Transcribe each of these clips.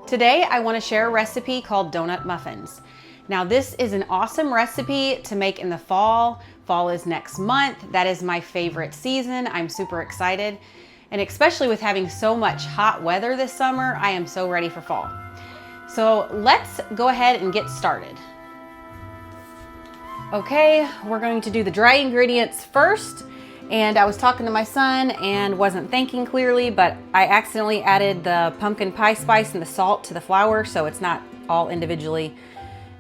Today I want to share a recipe called donut muffins. Now this is an awesome recipe to make in the fall. Fall is next month. That is my favorite season. I'm super excited. And especially with having so much hot weather this summer, I am so ready for fall. So let's go ahead and get started. Okay, we're going to do the dry ingredients first. And I was talking to my son and wasn't thinking clearly, but I accidentally added the pumpkin pie spice and the salt to the flour, so it's not all individually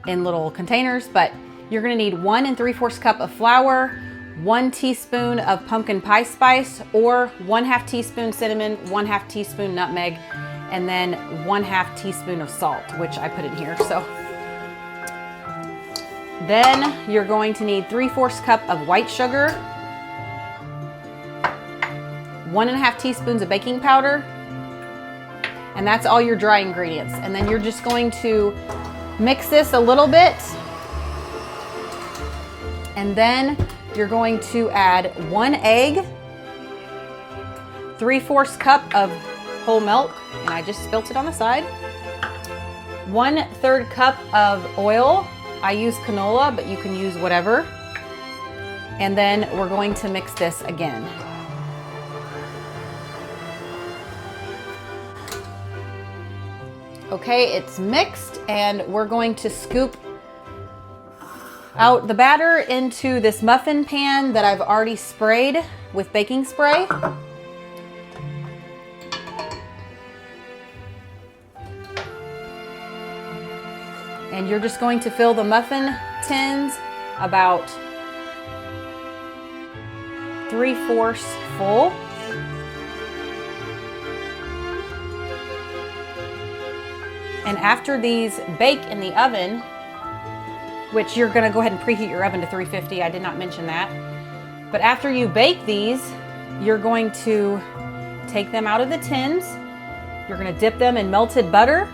in little containers. But you're gonna need 1 3/4 cup of flour, 1 teaspoon of pumpkin pie spice, or 1/2 teaspoon cinnamon, 1/2 teaspoon nutmeg, and then 1/2 teaspoon of salt, which I put in here. So then you're going to need 3/4 cup of white sugar, 1 1/2 teaspoons of baking powder, and that's all your dry ingredients. And then you're just going to mix this a little bit, and then you're going to add 1 egg, 3/4 cup of whole milk, and I just spilt it on the side, 1/3 cup of oil. I use canola, but you can use whatever. And then we're going to mix this again. Okay, it's mixed, and we're going to scoop out the batter into this muffin pan that I've already sprayed with baking spray. And you're just going to fill the muffin tins about 3/4 full. And after these bake in the oven, which you're gonna go ahead and preheat your oven to 350, I did not mention that. But after you bake these, you're going to take them out of the tins. You're gonna dip them in melted butter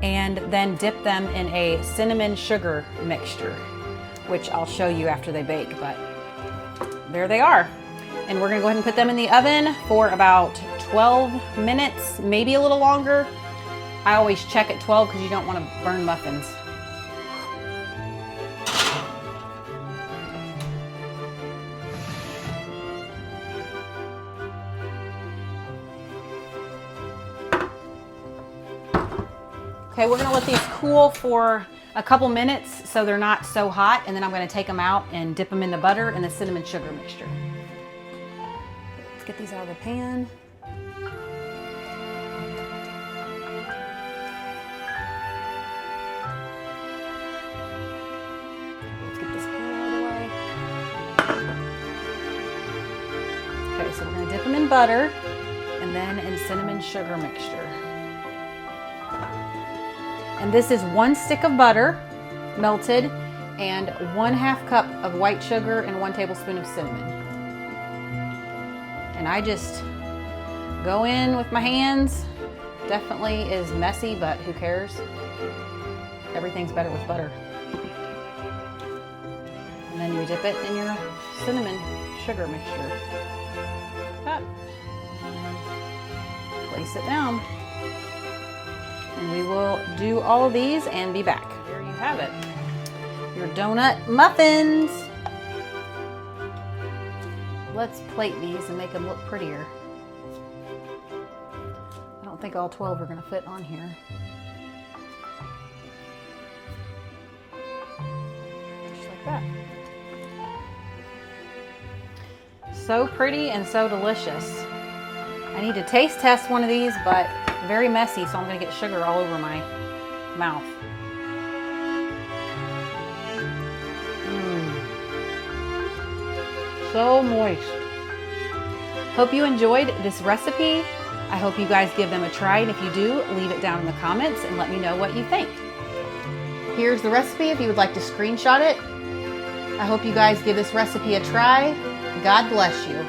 and then dip them in a cinnamon sugar mixture, which I'll show you after they bake, but there they are. And we're gonna go ahead and put them in the oven for about 12 minutes, maybe a little longer. I always check at 12 because you don't want to burn muffins. Okay, we're going to let these cool for a couple minutes so they're not so hot, and then I'm going to take them out and dip them in the butter and the cinnamon sugar mixture. Let's get these out of the pan. So we're going to dip them in butter and then in cinnamon sugar mixture. And this is 1 stick of butter melted and 1/2 cup of white sugar and 1 tablespoon of cinnamon. And I just go in with my hands. Definitely is messy, but who cares? Everything's better with butter. And then you dip it in your cinnamon sugar mixture. Place it down, and we will do all of these and be back. There you have it, your donut muffins. Let's plate these and make them look prettier. I don't think all 12 are going to fit on here. Just like that. So pretty and so delicious. I need to taste test one of these, but very messy, so I'm going to get sugar all over my mouth. So moist. Hope you enjoyed this recipe. I hope you guys give them a try, and if you do, leave it down in the comments and let me know what you think. Here's the recipe if you would like to screenshot it. I hope you guys give this recipe a try. God bless you.